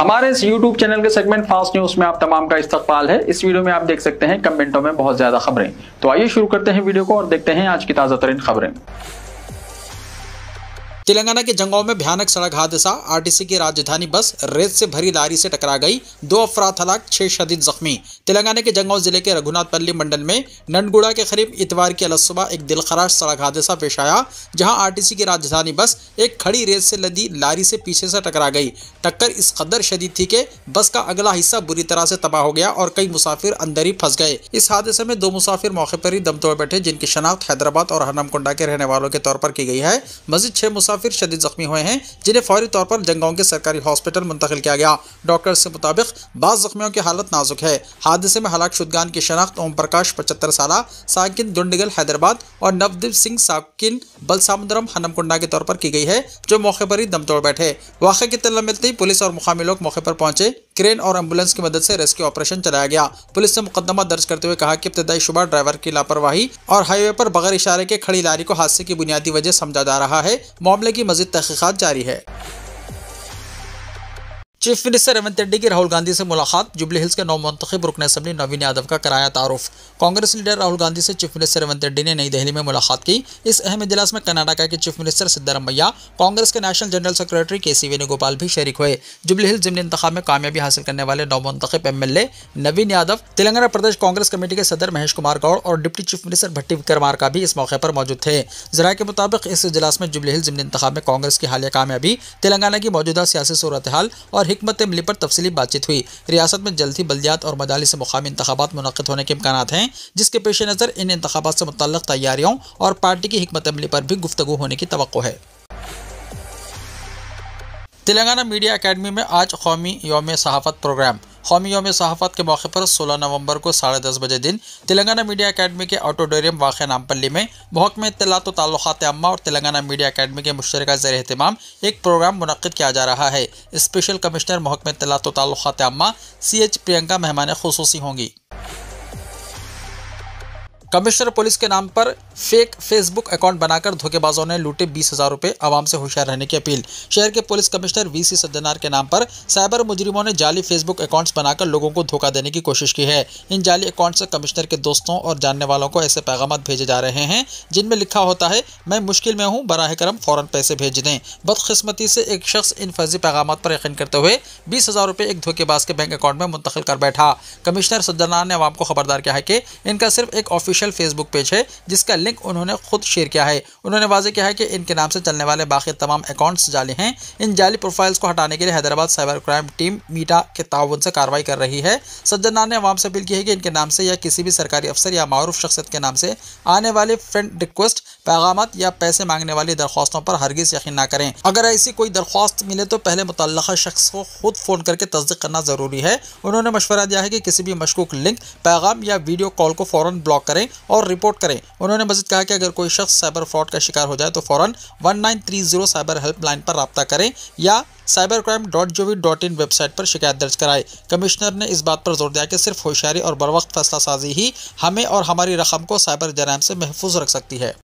हमारे इस YouTube channel के सेगमेंट फास्ट न्यूज में आप तमाम का इस्तकबाल है। इस वीडियो में आप देख सकते हैं कमेंटों में बहुत ज्यादा खबरें। तो आइए शुरू करते हैं वीडियो को और देखते हैं आज की ताजा तरीन खबरें। तेलंगाना के जंगौर में भयानक सड़क हादसा। आरटीसी की राजधानी बस रेत से भरी लारी से टकरा गई। 2 अफराद हलाक, 6 शदीद जख्मी। तेलंगाना के जंगौर जिले के रघुनाथपल्ली मंडल में नंदगुड़ा के करीब इतवार की अलसुबह एक दिलखराश सड़क हादसा पेश आया, जहां आरटीसी की राजधानी बस एक खड़ी रेत से लदी लारी से पीछे से टकरा गई। टक्कर इस कदर शदीद थी कि बस का अगला हिस्सा बुरी तरह से तबाह हो गया और कई मुसाफिर अंदर ही फंस गए। इस हादसे में 2 मुसाफिर मौके पर ही दम तोड़ बैठे, जिनकी शनाख्त हैदराबाद और हनमकुंडा के रहने वालों के तौर पर की गई है। मजीद 6 मुसाफिर शदीद जख्मी हुए हैं, जिन्हें फौरी तौर पर जंगौर के सरकारी हॉस्पिटल मुंतकिल किया गया। डॉक्टर्स के मुताबिक बाज़ जख्मियों की हालत नाजुक है। हादसे में हलाक शुदगान की शनाख्त ओम प्रकाश 75 साला साकिन दुंडगल हैदराबाद और नवदीप सिंह साकिन बलसामुद्रम हनमकुंडा के तौर पर की गई है, जो मौके पर ही दम तोड़ बैठे। वाक़े की इत्तला मिलते ही पुलिस और मुकामी लोग मौके पर पहुंचे। क्रेन और एम्बुलेंस की मदद से रेस्क्यू ऑपरेशन चलाया गया। पुलिस ने मुकदमा दर्ज करते हुए कहा कि इब्तदाई शुबा ड्राइवर की लापरवाही और हाईवे पर बगैर इशारे के खड़ी लारी को हादसे की बुनियादी वजह समझा जा रहा है। मामले की मजीद तहकीकात जारी है। चीफ मिनिस्टर रेवंत रेड्डी की राहुल गांधी से मुलाकात। जुबली हिल्स के नवमुंतखब रुकन असम्बली नवीन यादव का कराया तारुफ। कांग्रेस लीडर राहुल गांधी से चीफ मिनिस्टर रेवंत रेड्डी ने नई दिल्ली में मुलाकात की। इस अहम इजलास में कर्नाटका के चीफ मिनिस्टर सिद्धरमैया, कांग्रेस के national general secretary KC. Venugopal भी शरीक हुए। जुबली हिल्स जिमनी इंतखाब में कामयाबी हासिल करने वाले नवमुंतखब एमएलए नवीन यादव, तेलंगाना प्रदेश कांग्रेस कमेटी के सदर महेश कुमार गौड़ और डिप्टी चीफ मिनिस्टर भट्टी विक्रमार्का भी इस मौके पर मौजूद थे। जराये के मुताबिक इस इजलास में जुबली हिल्स जिमनी इंतखाब में कांग्रेस की हालिया कामयाबी, तेलंगाना की मौजूदा सियासी सूरत हाल और हिकमत अमली पर तफसीली बातचीत हुई। रियासत में जल्द ही बल्दियात और मजालिस मुकामी इंतखाबात मुनक्किद होने के इम्कानात हैं, जिसके पेश नज़र इन इंतखाबात से मुतल्लिक़ तैयारियों और पार्टी की हिकमत अमली पर भी गुफ्तगू होने की तवक्को है। तेलंगाना मीडिया अकेडमी में आज कौमी यौम सहाफ़त प्रोग्राम। कौमी यौम सहाफ़त के मौके पर 16 नवंबर को 10:30 बजे दिन तेलंगाना मीडिया अकेडमी के ऑडिटोरियम वाक़ नामपल्ली में महकमा इत्तलात व ताल्लुक़ात आम्मा और तेलंगाना मीडिया अकेडमी के मुश्तरका ज़ेर एहतमाम एक प्रोग्राम मुनक़्क़िद किया जा रहा है। स्पेशल कमिश्नर महकमा इत्तलात व ताल्लुक़ात आम्मा CH प्रियंका मेहमान ख़ुसूसी होंगी। कमिश्नर पुलिस के नाम पर फेक फेसबुक अकाउंट बनाकर धोखेबाजों ने लूटे 20,000 रुपये। आवाम से होशियार रहने की अपील। शहर के पुलिस कमिश्नर VC सज्जनार के नाम पर साइबर मुजरिमों ने जाली फेसबुक अकाउंट्स बनाकर लोगों को धोखा देने की कोशिश की है। इन जाली अकाउंट से कमिश्नर के दोस्तों और जानने वालों को ऐसे पैगाम भेजे जा रहे हैं जिनमें लिखा होता है, मैं मुश्किल में हूँ, बराह करम फ़ौरन पैसे भेज दें। बदकिस्मती से एक शख्स इन फर्जी पैगाम पर यकीन करते हुए 20,000 रुपये एक धोखेबाज के बैंक अकाउंट में मुंतकिल कर बैठा। कमिश्नर सज्जनार ने आवाम को खबरदार किया है कि इनका सिर्फ एक ऑफिशियल फेसबुक पेज है, जिसका लिंक उन्होंने खुद शेयर किया है। उन्होंने वाज़ेह किया है कि इनके नाम से चलने वाले बाकी तमाम अकाउंट्स जाली हैं। इन जाली प्रोफाइल्स को हटाने के लिए हैदराबाद साइबर क्राइम टीम मीटा के ताउन से कार्रवाई कर रही है। सज्जनार ने आवाम से अपील की है कि इनके नाम से या किसी भी सरकारी अफसर या मारूफ शख्सियत के नाम से आने वाले फ्रेंड रिक्वेस्ट, पैगामात या पैसे मांगने वाली दरख्वास्तों पर हरगिज़ यकीन ना करें। अगर ऐसी कोई दरख्वास्त मिले तो पहले मुतल्लका शख्स को खुद फ़ोन करके तस्दीक करना ज़रूरी है। उन्होंने मशवरा दिया है कि किसी भी मशकूक लिंक, पैगाम या वीडियो कॉल को फ़ौरन ब्लॉक करें और रिपोर्ट करें। उन्होंने मज़ीद कहा कि अगर कोई शख्स साइबर फ्रॉड का शिकार हो जाए तो फ़ौरन 1930 साइबर हेल्पलाइन पर रब्ता करें या cybercrime.gov.in वेबसाइट पर शिकायत दर्ज कराए। कमिश्नर ने इस बात पर जोर दिया कि सिर्फ होशियारी और बरवक्त फैसला साजी ही हमें और हमारी रकम को साइबर जराइम से महफूज रख सकती है।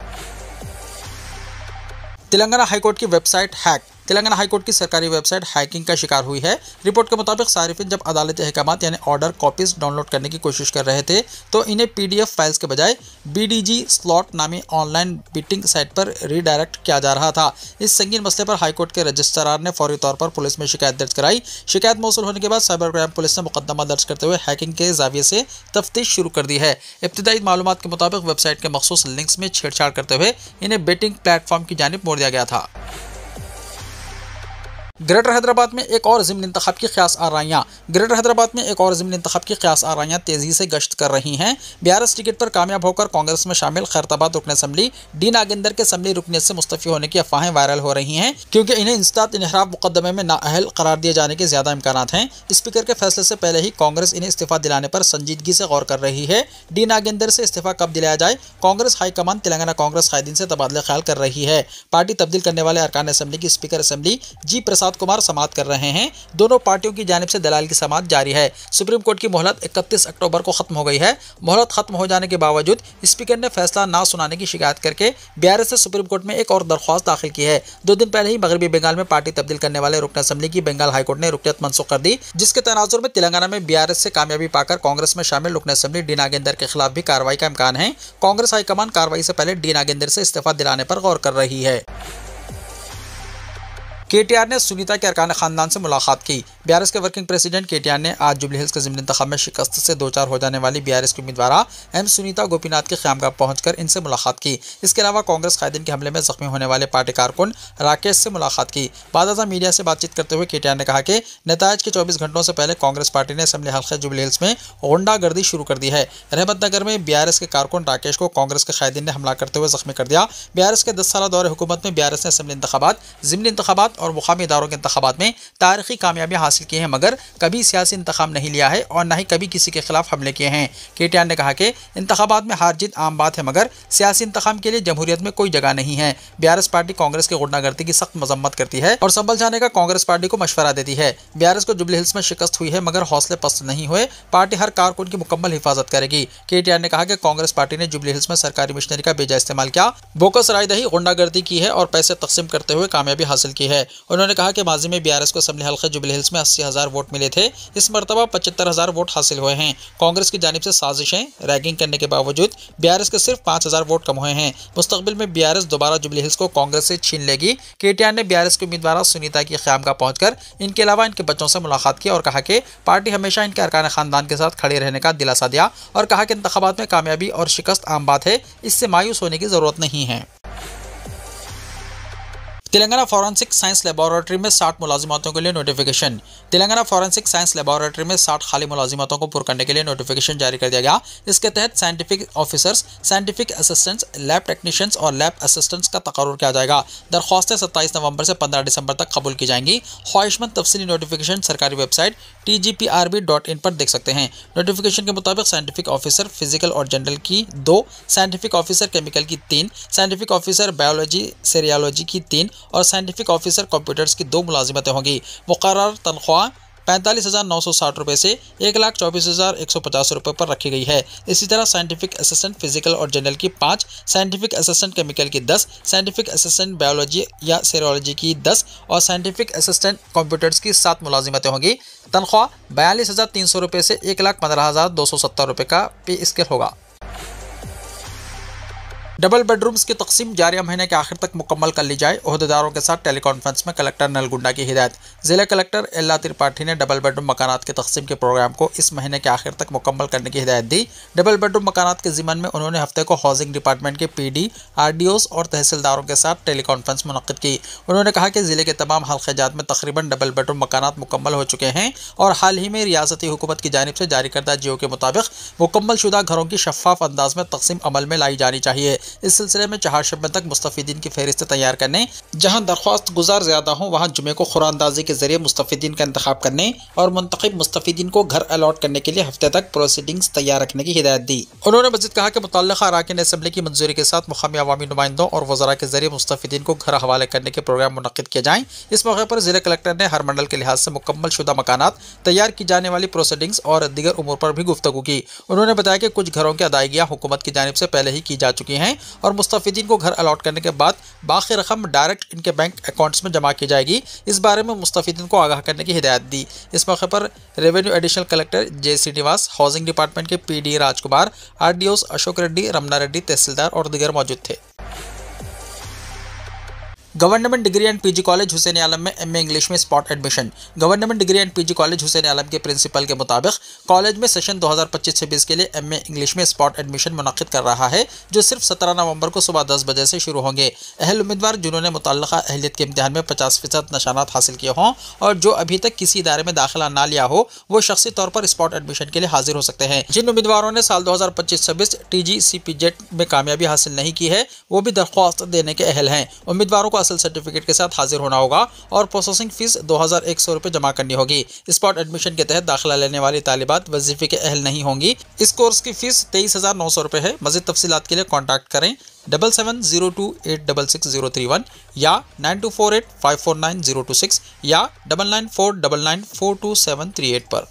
तेलंगाना हाईकोर्ट की वेबसाइट हैक। तेलंगाना हाईकोर्ट की सरकारी वेबसाइट हैकिंग का शिकार हुई है। रिपोर्ट के मुताबिक सारिफिन जब अदालती अहकामात यानी ऑर्डर कॉपीज डाउनलोड करने की कोशिश कर रहे थे तो इन्हें PDF फाइल्स के बजाय BDG स्लॉट नामी ऑनलाइन बिटिंग साइट पर रीडायरेक्ट किया जा रहा था। इस संगीन मसले पर हाईकोर्ट के रजिस्ट्रार ने फौरी तौर पर पुलिस में शिकायत दर्ज कराई। शिकायत मौसूल होने के बाद साइबर क्राइम पुलिस ने मुकदमा दर्ज करते हुए हैकिंग के जाविये से तफ्तीश शुरू कर दी है। इब्तिदाई मालूमात के मुताबिक वेबसाइट के मखसूस लिंक्स में छेड़छाड़ करते हुए इन्हें बेटिंग प्लेटफॉर्म की जानिब मोड़ दिया गया था। ग्रेटर हैदराबाद में एक और ज़िमनी इंतखाब की क़यास आराइयाँ। ग्रेटर हैदराबाद में एक और ज़िमनी इंतखाब की क़यास आराइयाँ तेज़ी से गश्त कर रही हैं। BRS टिकट पर कामयाब होकर कांग्रेस में शामिल खैरताबाद रुकन असम्बली डी नागेंदर के असम्बली रुकनीत से मुस्तफ़ी होने की अफवाहें वायरल हो रही हैं, क्योंकि इन्हें इंसदाद इनहराफ मुकदमे में नाअहल करार दिए जाने के ज़्यादा इम्कानात हैं। स्पीकर के फैसले से पहले ही कांग्रेस इन्हें इस्तीफ़ा दिलाने पर संजीदगी से गौर कर रही है। डी नागेंदर से इस्तीफ़ा कब दिलाया जाए, कांग्रेस हाईकमान तेलंगाना कांग्रेस कायदीन से तबादला ख्याल कर रही है। पार्टी तब्दील करने वाले अरकान असम्बली की स्पीकर असम्बली G. प्रसाद प्रसाद कुमार समाअत कर रहे हैं। दोनों पार्टियों की जानिब से दलाल की समाअत जारी है। सुप्रीम कोर्ट की मोहलत 31 अक्टूबर को खत्म हो गई है। मोहलत खत्म हो जाने के बावजूद स्पीकर ने फैसला ना सुनाने की शिकायत करके बीआरएस ने सुप्रीम कोर्ट में एक और दरख्वास्त दाखिल की है। 2 दिन पहले ही मगरबी बंगाल में पार्टी तब्दील करने वाले रुकन असेंबली की बंगाल हाईकोर्ट ने रुकनियत मंसूख कर दी, जिसके तनाजुर में तेलंगाना में बीआरएस से कामयाबी पाकर कांग्रेस में शामिल रुकन असेंबली डी नागेंद्र के खिलाफ भी कार्रवाई का इम्कान है। कांग्रेस हाईकमान कार्रवाई से पहले डी नागेंद्र से इस्तीफा दिलाने पर गौर कर रही है। केटीआर ने सुनीता के अरकान खानदान से मुलाकात की। बीआरएस के वर्किंग प्रेसिडेंट केटीआर ने आज जुबली हिल्स के ज़िमनी इंतखाब में शिकस्त से दो चार हो जाने वाली बीआरएस की उम्मीदवार एम सुनीता गोपीनाथ के ख़यामगाह पहुंचकर इनसे मुलाकात की। इसके अलावा कांग्रेस कायदीन के हमले में जख्मी होने वाले पार्टी कारकुन राकेश से मुलाकात की। बाद मीडिया से बातचीत करते हुए केटीआर ने कहा कि नतायज के 24 घंटों से पहले कांग्रेस पार्टी ने असेंबली हल्के जुबली हिल्स में गुंडागर्दी शुरू कर दी है। रहमतनगर में बीआरएस के कारकुन राकेश को कांग्रेस के कायदीन ने हमला करते हुए जख्मी कर दिया। बीआरएस के 10 साल दौरे हुकूमत में बीआरएस ने असेंबली इंतखाबात, ज़िमनी इंतखाबात और मुकामी इदारों के इंतखाबात में तारीखी कामयाबियां हासिल की हैं, मगर कभी सियासी इंतखाब नहीं लिया है और न ही कभी किसी के खिलाफ हमले किए हैं। केटीआर ने कहा कि इंतखाबात में हार जीत आम बात है, मगर सियासी इंतखाब के लिए जमहूरियत में कोई जगह नहीं है। बीआरएस पार्टी कांग्रेस की गुंडागर्दी की सख्त मजम्मत करती है और संभल जाने का कांग्रेस पार्टी को मशवरा देती है। बीआरएस को जुबली हिल्स में शिकस्त हुई है, मगर हौसले पस्त नहीं हुए। पार्टी हर कारकुन की मुकम्मल हिफाजत करेगी। केटीआर ने कहा कि कांग्रेस पार्टी ने जुबली हिल्स में सरकारी मिशनरी का बेजा इस्तेमाल किया, बोकस रायदही, गुंडागर्दी की है और पैसे तकसीम करते हुए कामयाबी हासिल की है। उन्होंने कहा कि माजी में बीआरएस को असेंबली हल्के जुबली हिल्स में 80,000 वोट मिले थे। इस मरतबा 75,000 वोट हासिल हुए हैं। कांग्रेस की जानिब से साजिशें, रैगिंग करने के बावजूद बीआरएस के सिर्फ 5,000 वोट कम हुए हैं। मुस्तकबिल में बीआरएस दोबारा जुबली हिल्स को कांग्रेस से छीन लेगी। केटीआर ने बीआरएस की उम्मीदवार सुनीता की ख़यामगाह पहुंचकर इनके अलावा इनके बच्चों से मुलाकात की और कहा कि पार्टी हमेशा इनके अरकान खानदान के साथ खड़े रहने का दिलासा दिया और कहा कि इंतखाबात में कामयाबी और शिकस्त आम बात है, इससे मायूस होने की जरूरत नहीं है। तेलंगाना फॉरेंसिक साइंस लेबोरेटरी में 60 मुलाजिमतों के लिए notification. Telangana forensic science laboratory में 60 खाली मुलाजिमतों को पूरा करने के लिए नोटिफिकेशन जारी कर दिया गया। इसके तहत scientific officers, scientific assistants, lab technicians और लैब असिस्टेंट्स का तकर्रुर किया जाएगा। दरख्वास्तें 27 नवंबर से 15 दिसंबर तक कबूल की जाएंगी। ख्वाहिशमंद तफसीली नोटिफिकेशन सरकारी वेबसाइट tgprb.in पर देख सकते हैं। नोटिफिकेशन के मुताबिक साइंटिफिक ऑफिसर फिजिकल और जनरल की 2, साइंटिफिक ऑफिसर केमिकल की 3, साइंटिफिक ऑफिसर बायोलॉजी सेरियोलॉजी की 3 और साइंटिफिक ऑफिसर कंप्यूटर्स की 2 मुलाजिमतें होंगी। मुकर्रर तनख्वाह 45,960 रुपये से 1,24,150 रुपये पर रखी गई है। इसी तरह साइंटिफिक असिस्टेंट फिजिकल और जनरल की 5, साइंटिफिक असिस्टेंट केमिकल की 10, साइंटिफिक असिस्टेंट बायोलॉजी या सेरोलॉजी की 10 और साइंटिफिक असिस्टेंट कंप्यूटर्स की 7 मुलाजिमतें होंगी। तनख्वाह 42,300 रुपये से 1,15,270 रुपये का पे स्केल होगा। डबल बेडरूम्स की तकसीम जारी महीने के आखिर तक मुकम्मल कर ली जाए। ओहदेदारों के साथ टेलीकॉन्फ्रेंस में कलेक्टर नलगुंडा की हिदायत। जिला कलेक्टर एल्ला त्रिपाठी ने डबल बेडरूम मकानात की तकसीम के प्रोग्राम को इस महीने के आखिर तक मुकम्मल करने की हिदायत दी। डबल बेडरूम मकानात के ज़िम्मन में उन्होंने हफ्ते को हाउसिंग डिपार्टमेंट के PD, RDOs और तहसीलदारों के साथ टेलीकॉन्फ्रेंस मुनक्किद की। उन्होंने कहा कि ज़िले के तमाम हल्क़ेजात में तकरीबन डबल बेडरूम मकानात मुकम्मल हो चुके हैं और हाल ही में रियासती हुकूमत की जानिब से जारी करदा जियो के मुताबिक मुकम्मल शुदा घरों की शफाफ अंदाज में तकसीम अमल में लाई जानी चाहिए। इस सिलसिले में 4 शब तक मुस्तफ़ीदीन की फहरिस्त तैयार करने, जहां दरख्वास्त गुजार ज़्यादा हों वहां जुमे को खुरानंदाजी के जरिए मुस्तफ़ीदीन का इंतखाब करने और मुंतखब मुस्तफ़ीदीन को घर अलॉट करने के लिए हफ्ते तक प्रोसीडिंग्स तैयार रखने की हिदायत दी। उन्होंने मज़ीद कहा कि मुतल्लिक़ा अराकीन असेंबली की मंजूरी के साथ मुक़ामी अवामी नुमाइंदों और वज़रा के जरिए मुस्तफ़ीदीन को घर हवाले करने के प्रोग्राम मुनक़्क़िद किए जाएँ। इस मौके पर ज़िला कलेक्टर ने हर मंडल के लिहाज से मुकम्मल शुदा मकानात, तैयार की जाने वाली प्रोसीडिंग्स और दीगर उमूर पर भी गुफ्तगू की। उन्होंने बताया कि कुछ घरों की अदायगियाँ हुकूमत की जानिब से पहले ही की जा चुकी हैं और मुस्तफ़ीदीन को घर अलॉट करने के बाद बाकी रकम डायरेक्ट इनके बैंक अकाउंट्स में जमा की जाएगी। इस बारे में मुस्तफ़ीदीन को आगाह करने की हिदायत दी। इस मौके पर revenue additional collector J. Srinivas, housing department के PD राजकुमार, RDOs अशोक रेड्डी, रमना रेड्डी, तहसीलदार और दीगर मौजूद थे। Government degree and PG college Hussain Alam में MA इंग्लिश में spot admission. Government degree and PG college Hussain Alam के प्रिंसिपल के मुताबिक कॉलेज में सेशन 2025-26 के लिए MA इंग्लिश में स्पॉट एडमिशन मुनक़्क़िद कर रहा है, जो सिर्फ 17 नवंबर को सुबह 10 बजे से शुरू होंगे। अहल उम्मीदवार जिन्होंने मुतल्लिक़ा अहलियत के इम्तिहान में 50% निशानात हासिल किए हों और जो अभी तक किसी इदारे में दाखिला ना लिया हो, वो शख्सी तौर पर स्पॉट एडमिशन के लिए हाजिर हो सकते हैं। जिन उम्मीदवारों ने साल 2025-26 TG CPZ में कामयाबी हासिल नहीं की है, वो भी दरख्वास्त देने के अहल हैं। उम्मीदवारों को हासिल सर्टिफिकेट के साथ हाजिर होना होगा और प्रोसेसिंग फीस 2100 रुपये जमा करनी होगी। स्पॉट एडमिशन के तहत दाखिला लेने वाली तालिबात वजीफे के अहल नहीं होंगी। इस कोर्स की फीस 23,900 रुपये है। मज़ीद तफसीलात के लिए कॉन्टैक्ट करें 7702866031 या 9248549026 या 9949942738 पर।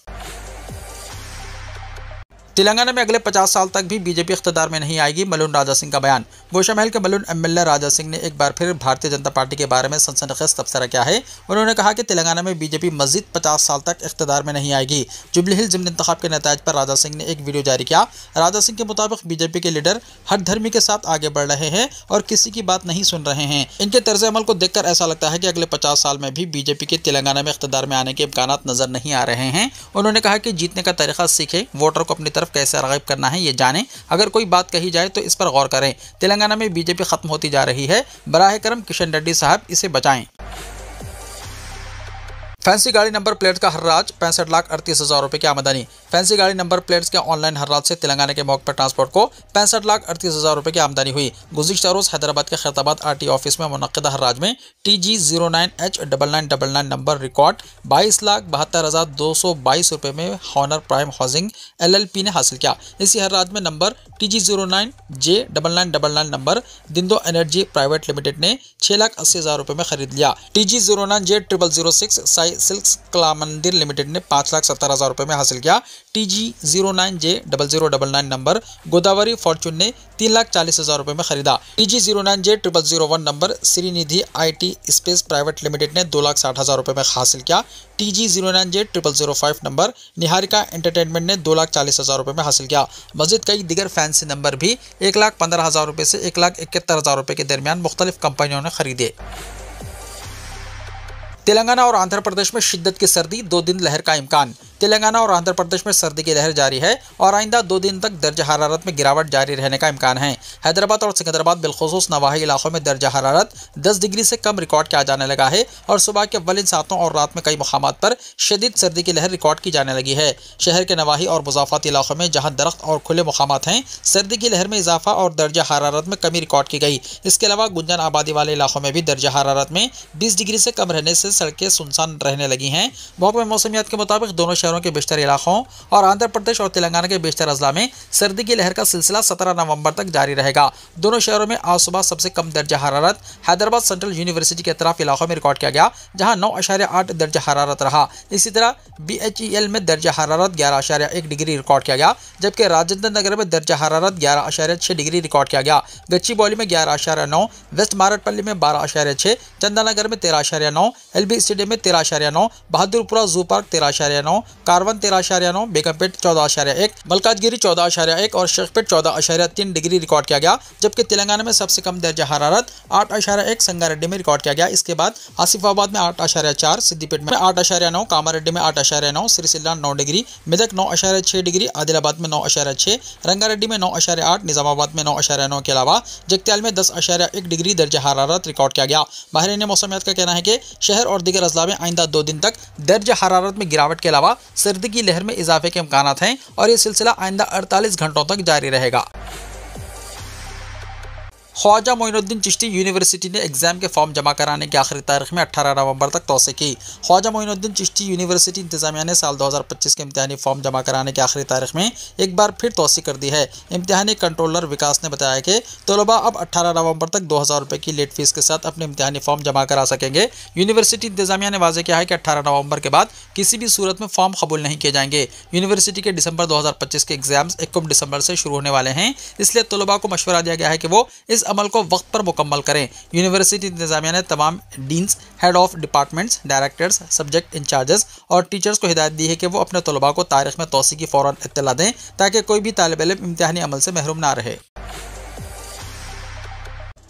तेलंगाना में अगले 50 साल तक भी बीजेपी इख्तिदार में नहीं आएगी, मलून राजा सिंह का बयान। गोशामहल के मलून एमएलए राजा सिंह ने एक बार फिर भारतीय जनता पार्टी के बारे में सनसनीखेज तबसरा किया है। उन्होंने कहा कि तेलंगाना में बीजेपी मजीद 50 साल तक इख्तिदार में नहीं आएगी। जुबली हिल्स ज़िमनी इंतखाब के नतायज पर राजा सिंह ने एक वीडियो जारी किया। राजा सिंह के मुताबिक बीजेपी के लीडर हर धर्मी के साथ आगे बढ़ रहे हैं और किसी की बात नहीं सुन रहे हैं। इनके तर्ज अमल को देखकर ऐसा लगता है कि अगले 50 साल में भी बीजेपी के तेलंगाना में इख्तिदार में आने के इम्कानात नजर नहीं आ रहे हैं। उन्होंने कहा कि जीतने का तरीका सीखें, वोटर को अपनी तरफ कैसे राग़िब करना है ये जानें। अगर कोई बात कही जाए तो इस पर गौर करें। तेलंगाना में बीजेपी खत्म होती जा रही है, बराह करम किशन रेड्डी साहब इसे बचाएं। फैंसी गाड़ी नंबर प्लेट का हर्राज 65,38,000 रुपये की आमदनी। फैंसी गाड़ी नंबर प्लेट्स के ऑनलाइन हर्राज से तेलंगाना के मौके पर ट्रांसपोर्ट को 65,38,000 रुपये की आमदनी हुई। गुज़िश्ता रोज़ हैदराबाद के खैरताबाद RT ऑफिस में मुनक़्क़िदा हर्राज में TG09H9999 नंबर रिकॉर्ड 22,72,222 रुपये में हॉनर प्राइम हाउसिंग LLP ने हासिल किया। इसी हर्राज में नंबर TG09J9999 नंबर दिंदो एनर्जी प्राइवेट लिमिटेड ने 6,80,000 रुपये में खरीद लिया। TG09J0006 साई सिल्क्स कला मंदिर लिमिटेड ने 5,70,000 रुपये में हासिल किया। TG09J0099 नंबर गोदावरी फॉर्चून ने 3,40,000 रुपये में खरीदा। TG09J0001 number Srinidhi IT space private limited ने 2,60,000 रुपये में हासिल किया। TG09J0005 नंबर निहारिका एंटरटेनमेंट ने 2,40,000 रुपये में हासिल किया। मज़ीद कई दिगर फैंसी नंबर भी 1,15,000 रुपये से 1,71,000 रुपये के दरमियान मुख्तलिफ कंपनियों ने खरीदे। तेलंगाना और आंध्र प्रदेश में शिद्दत की सर्दी, 2 दिन लहर का इम्कान। तेलंगाना और आंध्र प्रदेश में सर्दी की लहर जारी है और आइंदा 2 दिन तक दर्जा हरारत में गिरावट जारी रहने का इम्कान है। हैदराबाद और सिकंदराबाद बिलखुसूस नवाही इलाकों में दर्जा हरारत 10 डिग्री से कम रिकॉर्ड किया जाने लगा है और सुबह के अव्वलिन सातों और रात में कई मुकामात पर शदीद सर्दी की लहर रिकॉर्ड की जाने लगी है। शहर के नवाही और मुजाफाती इलाकों में जहाँ दरख्त और खुले मुकामात हैं, सर्दी की लहर में इजाफा और दर्जा हरारत में कमी रिकॉर्ड की गई। इसके अलावा गुंजन आबादी वाले इलाकों में भी दर्जा हरारत में 20 डिग्री से कम रहने से सड़कें सुनसान रहने लगी हैं। महकमे मौसमियात के मुताबिक दोनों शहरों के बेशतर इलाकों और आंध्र प्रदेश और तेलंगाना के बेशतर अजला में सर्दी की लहर का सिलसिला 17 नवंबर तक जारी रहेगा। दोनों शहरों में आज सुबह सबसे कम दर्जा हरारत हैदराबाद सेंट्रल यूनिवर्सिटी के अतराफ इलाकों में रिकॉर्ड किया गया, जहां 9.8 दर्जा हरारत रहा। इसी तरह BHEL में दर्जा हरारत 11.1 डिग्री रिकॉर्ड किया गया, जबकि राजेंद्र नगर में दर्जा हरारत 11.6 डिग्री रिकॉर्ड किया गया। गच्चीबौली में 11.9, वेस्ट मारटपल्ली में 12.6, चंदानगर में 13.9, LB स्टेडियम में 13.9, बहादुरपुरा जू पार्क 13.9, कारवन 13.9, बेगमपेट 14.1, मलकाजगिरी 14.1 और शेखपेट 14.3 डिग्री रिकॉर्ड किया गया। जबकि तेलंगाना में सबसे कम दर्जा हरारत 8.1 संगारेड्डी में रिकॉर्ड किया गया। इसके बाद आसिफाबाद में 8.4, सिद्दीपेट में 8.9, कामारेड्डी में 8.9, सिरिसिल्ला 9 डिग्री, मेदक 9.6 डिग्री, आदिलाबाद में 9.6, रंगारेड्डी में 9.8, निजामाबाद में 9.9 के अलावा जगत्याल में 10.1 डिग्री दर्जा हरारत रिकॉर्ड किया गया। माहिरीन मौसमियात का कहना है कि शहर और दीगर अजला में आइंदा 2 दिन तक दर्जा हरारत में गिरावट के अलावा सर्दी की लहर में इजाफे के इम्कानात हैं और ये सिलसिला आइंदा 48 घंटों तक जारी रहेगा। ख्वाजा मोइनुद्दीन चिश्ती यूनिवर्सिटी ने एग्जाम के फॉर्म जमा कराने की आखिरी तारीख में 18 नवंबर तक तोसी की। ख्वाजा मोइनुद्दीन चिश्ती यूनिवर्सिटी इंतजामिया ने साल 2025 के इम्तिहानी फॉर्म जमा कराने की आखिरी तारीख में एक बार फिर तोसी कर दी है। इम्तिहानी कंट्रोलर विकास ने बताया कि तलबा अब 18 नवंबर तक 2,000 रुपये की लेट फीस के साथ अपने इम्तिहानी फॉर्म जमा करा सकेंगे। यूनिवर्सिटी इंतजामिया ने वाज़ेह किया है कि 18 नवंबर के बाद किसी भी सूरत में फॉर्म कबूल नहीं किए जाएंगे। यूनिवर्सिटी के दिसंबर 2025 के एग्जाम्स 21 दिसंबर से शुरू होने वाले हैं, इसलिए तलबा को मशवरा दिया गया है कि वो इस अमल को वक्त पर मुकम्मल करें। यूनिवर्सिटी इंतजामिया ने तमाम deans, head of departments, directors, subject incharges और टीचर्स को हिदायत दी है कि वो अपने तलबा को तारीख में तोसी की फ़ौरन इत्तला दें ताकि कोई भी तालिब इल्म इम्तिहानी अमल से महरूम ना रहे।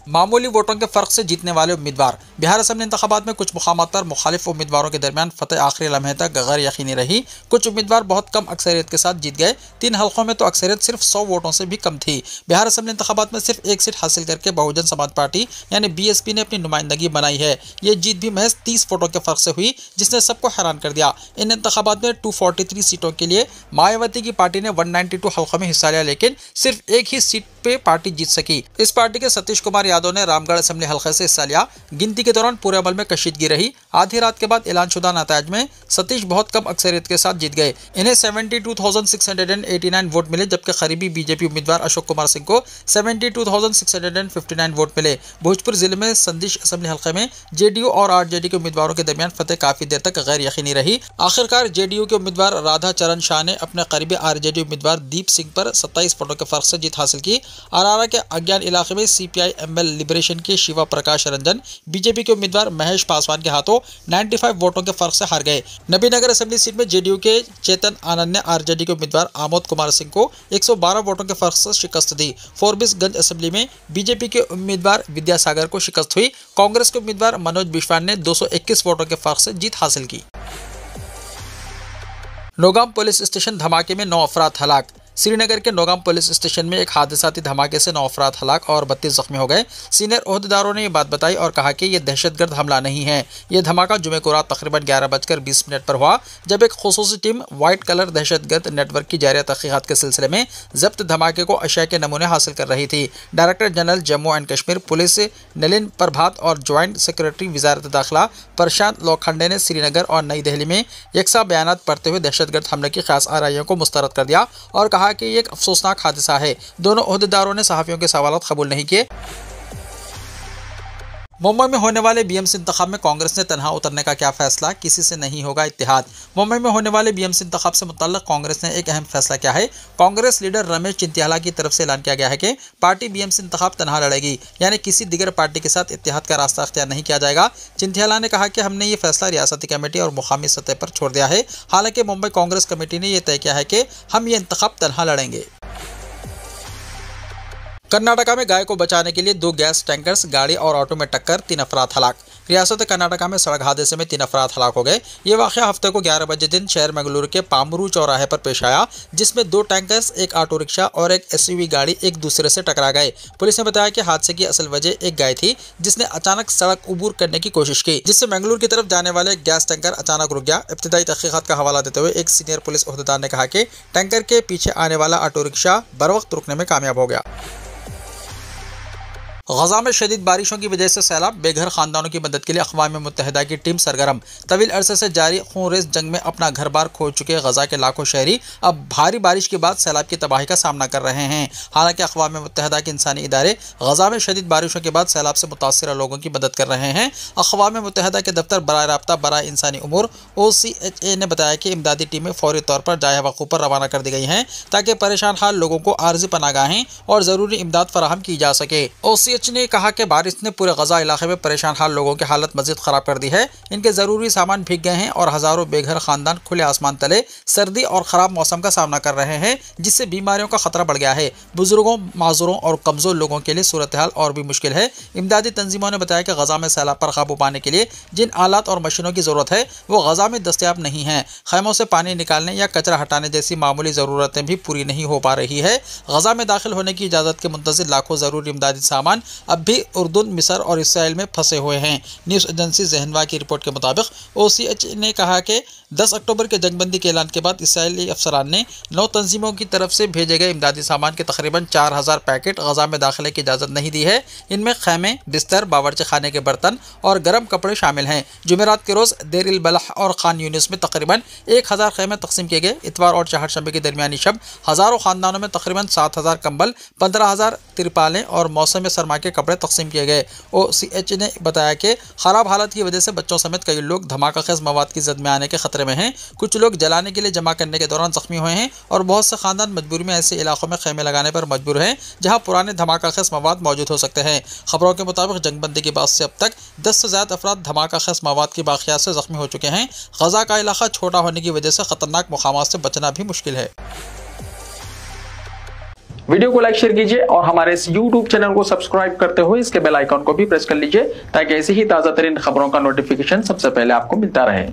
मामूली वोटों के फ़र्क से जीतने वाले उम्मीदवार। बिहार असम्बली इंतखाबात में कुछ मुकामात पर मुखालिफ उम्मीदवारों के दरमियान फतेह आखिरी लम्हे तक गैर यकीनी रही। कुछ उम्मीदवार बहुत कम अक्सरियत के साथ जीत गए। 3 हल्कों में तो अक्सरियत सिर्फ 100 वोटों से भी कम थी। बिहार असम्बली इंतखाबात में सिर्फ 1 सीट हासिल करके बहुजन समाज पार्टी यानी BSP ने अपनी नुमाइंदगी बनाई है। ये जीत भी महज 30 वोटों के फ़र्क से हुई, जिसने सबको हैरान कर दिया। इन इंतखाबात में 243 सीटों के लिए मायावती की पार्टी ने 192 हल्कों में हिस्सा लिया, लेकिन सिर्फ एक ही सीट पे पार्टी जीत सकी। इस पार्टी के सतीश कुमार यादव ने रामगढ़ असेंबली हल्के से हिस्सा लिया। गिनती के दौरान पूरे अमल में कशीदगी रही। आधी रात के बाद ऐलानशुदा नतायज में सतीश बहुत कम अक्सरियत के साथ जीत गए। इन्हें 72,689 वोट मिले, जबकि करीबी बीजेपी उम्मीदवार अशोक कुमार सिंह को 72,659 वोट मिले। भोजपुर जिले में संदिश असेंबली हल्के में जेडीयू और आरजेडी के उम्मीदवारों के दरमियान फतेह काफी देर तक गैर यकीनी रही। आखिरकार जेडीयू के उम्मीदवार राधा चरण शाह ने अपने करीबी आरजेडी उम्मीदवार दीप सिंह पर 27 वोटों के फर्क से जीत हासिल की। अरारा के अज्ञान इलाके में सीपीआई एमएल लिबरेशन के शिवा प्रकाश रंजन बीजेपी के उम्मीदवार महेश पासवान के हाथों 95 वोटों के फर्क से हार गए। नबीनगर असेंबली सीट में जेडीयू के चेतन आनंद ने आरजेडी के उम्मीदवार आमोद कुमार सिंह को 112 वोटों के फर्क से शिकस्त दी। फोरबिसगंज असेंबली में बीजेपी के उम्मीदवार विद्यासागर को शिकस्त हुई। कांग्रेस के उम्मीदवार मनोज बिश्वान ने 221 वोटों के फर्क से जीत हासिल की। नौगाम पुलिस स्टेशन धमाके में 9 अफराद हलाक। श्रीनगर के नौगाम पुलिस स्टेशन में एक हादसाती धमाके से 9 अफराद हलाक और 32 जख्मी हो गए। सीनियर ओहदेदारों ने ये बात बताई और कहा कि यह दहशतगर्द हमला नहीं है। यह धमाका जुमे को रात तकरीबन 11:20 पर हुआ, जब एक खुसूसी टीम व्हाइट कलर दहशतगर्द नेटवर्क की जारी तहकीकात के सिलसिले में जब्त धमाके को अशिया के नमूने हासिल कर रही थी। Director general Jammu and Kashmir police Nalin Prabhat और ज्वाइंट सेक्रेटरी वजारत दाखिला प्रशांत लोखंडे ने श्रीनगर और नई दिल्ली में यकसा बयानात पढ़ते हुए दहशतगर्द हमले की खास आराइयों को मुस्तरद कर दिया और कहा कि ये एक अफसोसनाक हादसा है। दोनों ओहदेदारों ने सहाफियों के सवालात कबूल नहीं किए। मुंबई में होने वाले बीएमसी इंतखाब में कांग्रेस ने तनहा उतरने का क्या फैसला, किसी से नहीं होगा इत्तेहाद। मुंबई में होने वाले बीएमसी इंतखाब से मुतल्लिक कांग्रेस ने एक अहम फैसला किया है। कांग्रेस लीडर रमेश चिंतियाला की तरफ से ऐलान किया गया है कि पार्टी बीएमसी इंतखाब तनहा लड़ेगी, यानी किसी दिगर पार्टी के साथ इत्तेहाद का रास्ता अख्तियार नहीं किया जाएगा। चिंतियाला ने कहा कि हमने ये फैसला रियासती कमेटी और मुकामी सतह पर छोड़ दिया है। हालांकि मुंबई कांग्रेस कमेटी ने यह तय किया है कि हम ये इंतखाब तनहा लड़ेंगे। कर्नाटका में गाय को बचाने के लिए 2 गैस टैंकर्स गाड़ी और ऑटो में टक्कर, 3 अफराद हलाक। रियासत कर्नाटका में सड़क हादसे में 3 अफराद हलाक हो गए। ये वाक़या हफ्ते को 11 बजे दिन शहर मंगलुरु के पामरू चौराहे पर पेश आया, जिसमें 2 टैंकर्स, एक ऑटो रिक्शा और एक एसयूवी गाड़ी एक दूसरे से टकरा गए। पुलिस ने बताया कि हादसे की असल वजह एक गाय थी, जिसने अचानक सड़क उबूर करने की कोशिश की, जिससे मंगलुरु की तरफ जाने वाले गैस टैंकर अचानक रुक गया। इब्तिदाई तहकीकात का हवाला देते हुए एक सीनियर पुलिस ओहदेदार ने कहा कि टैंकर के पीछे आने वाला ऑटो रिक्शा बर वक्त रुकने में कामयाब हो गया। गजा में शदीद बारिशों की वजह से सैलाब, बेघर खानदानों की मदद के लिए अक़वाम मुत्तहिदा की टीम सरगर्म। तवील अरसे से जारी खूनरेज़ जंग में अपना घर बार खो चुके गजा के लाखों शहरी अब भारी बारिश के बाद सैलाब की तबाही का सामना कर रहे हैं। हालांकि अक़वाम मुत्तहिदा के इंसानी इदारे गजा में शदीद बारिशों के बाद सैलाब से मुतासर लोगों की मदद कर रहे हैं। अक़वाम मुत्तहिदा के दफ्तर बराए राब्ता बराए इंसानी उमूर OCHA ने बताया कि इमदादी टीमें फौरी तौर पर जाए वक़ूफ़ पर रवाना कर दी गई हैं, ताकि परेशान हाल लोगों को आर्जी पनागाहें और ज़रूरी इमदाद फराहम की जा सके। OCHA ने कहा कि बारिश ने पूरे गजा इलाके में परेशान हाल लोगों की हालत मजीद ख़राब कर दी है। इनके ज़रूरी सामान भीग गए हैं और हज़ारों बेघर खानदान खुले आसमान तले सर्दी और ख़राब मौसम का सामना कर रहे हैं, जिससे बीमारियों का खतरा बढ़ गया है। बुजुर्गों, माजूरों और कमज़ोर लोगों के लिए सूरत हाल और भी मुश्किल है। इमदादी तंजीमों ने बताया कि गजा में सैलाब पर काबू पाने के लिए जिन आलात और मशीनों की ज़रूरत है वो गजा में दस्तयाब नहीं है। खैमों से पानी निकालने या कचरा हटाने जैसी मामूली ज़रूरतें भी पूरी नहीं हो पा रही है। गजा में दाखिल होने की इजाज़त के मुंतज़िर लाखों ज़रूरी इमदादी सामान अब भी उर्दून, मिस्र और इसराइल में फंसे हुए हैं। न्यूज़ एजेंसी ज़हनवा की रिपोर्ट के मुताबिक OCHA ने कहा कि 10 अक्टूबर के जंगबंदी के ऐलान के बाद इसराइली अफसरान ने 9 तंजीमों की तरफ से भेजे गए इमदादी सामान के तकरीबन 4000 पैकेट गजा में दाखिले की इजाज़त नहीं दी है। इनमें खैमे, बिस्तर, बावर्ची खाने के बर्तन और गर्म कपड़े शामिल हैं। जुमेरात के रोज़ देर इल बलह और खान यूनिस में तकरीबन 1000 खैमे तकसीम किए गए। इतवार और चहारशंबे की दरमियानी शब हज़ारों खानदानों में तकरीबन 7000 कंबल, 15000 तिरपालें और मौसम सरमा के कपड़े तकसीम किए गए। OCHA ने बताया कि ख़राब हालत की वजह से बच्चों समेत कई लोग धमाका खेज़ मवाद की जद में आने के खतरे में हैं। कुछ लोग जलाने के लिए जमा करने के दौरान जख्मी हुए हैं और बहुत से खानदान मजबूरी में ऐसे इलाकों में खैमे लगाने पर मजबूर हैं जहां पुराने धमाका खेज़ मवाद मौजूद हो सकते हैं। खबरों के मुताबिक जंगबंदी के बाद से अब तक 10 से ज़्यादा अफराद धमाका खेज़ मवाद की बाक़ियात से जख्मी हो चुके हैं। गजा का इलाका छोटा होने की वजह से खतरनाक मुकामात से बचना भी मुश्किल है। वीडियो को लाइक शेयर कीजिए और हमारे इस YouTube चैनल को सब्सक्राइब करते हुए इसके बेल आइकॉन को भी प्रेस कर लीजिए, ताकि ऐसी ही ताज़ा तरीन खबरों का नोटिफिकेशन सबसे पहले आपको मिलता रहे।